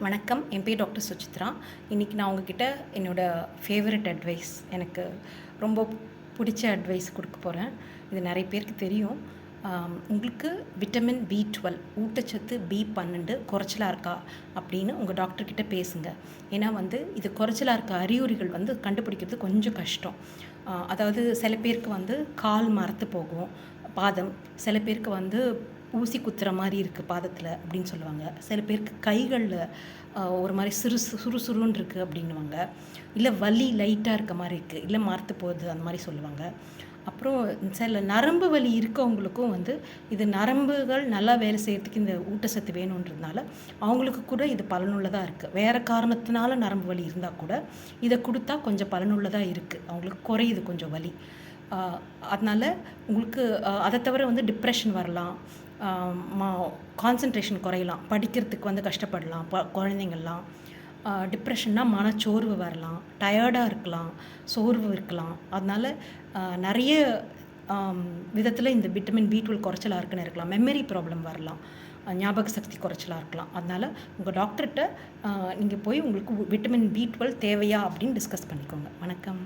வணக்கம். என் பேர் டாக்டர் சுசித்ரா. இன்றைக்கி நான் உங்ககிட்ட என்னோடய ஃபேவரட் அட்வைஸ், எனக்கு ரொம்ப பிடிச்ச அட்வைஸ் கொடுக்க போகிறேன். இது நிறைய பேருக்கு தெரியும். உங்களுக்கு விட்டமின் B12 ஊட்டச்சத்து B12 குறைச்சலாக இருக்கா அப்படின்னு உங்கள் டாக்டர்கிட்ட பேசுங்க. ஏன்னா இது குறைச்சலாக இருக்க அறிகுறிகள் கண்டுபிடிக்கிறது கொஞ்சம் கஷ்டம். அதாவது சில பேருக்கு கால் மரத்து போகும் பாதம், சில பேருக்கு ஊசி குத்துற மாதிரி இருக்குது பாதத்தில் அப்படின்னு சொல்லுவாங்க. சில பேருக்கு கைகளில் ஒரு மாதிரி சுறுசுறுன்னு இருக்குது அப்படின்னுவாங்க. இல்லை வலி லைட்டாக இருக்க மாதிரி இருக்குது, இல்லை மரத்து போகுது அந்த மாதிரி சொல்லுவாங்க. அப்புறம் சில நரம்பு வலி இருக்கவங்களுக்கும் இது நரம்புகள் நல்லா வேலை செய்கிறதுக்கு இந்த ஊட்டச்சத்து வேணுன்றதுனால அவங்களுக்கு கூட இது பலனுள்ளதாக இருக்குது. வேறு காரணத்தினால நரம்பு வலி இருந்தால் கூட இதை கொடுத்தா கொஞ்சம் பலனுள்ளதாக இருக்குது, அவங்களுக்கு குறையுது கொஞ்சம் வலி. அதனால் உங்களுக்கு அதை தவிர டிப்ரெஷன் வரலாம், கான்சன்ட்ரேஷன் குறையலாம், படிக்கிறதுக்கு கஷ்டப்படலாம் குழந்தைங்கள்லாம். டிப்ரெஷன்னா மனச்சோர்வு வரலாம், டயர்டாக இருக்கலாம், சோர்வு இருக்கலாம். அதனால் நிறைய விதத்தில் இந்த விட்டமின் B12 குறைச்சலாக இருக்குன்னு இருக்கலாம். மெமரி ப்ராப்ளம் வரலாம், ஞாபக சக்தி குறைச்சலாக இருக்கலாம். அதனால் உங்கள் டாக்டர்கிட்ட நீங்கள் போய் உங்களுக்கு விட்டமின் B12 தேவையா அப்படின்னு டிஸ்கஸ் பண்ணிக்கோங்க. வணக்கம்.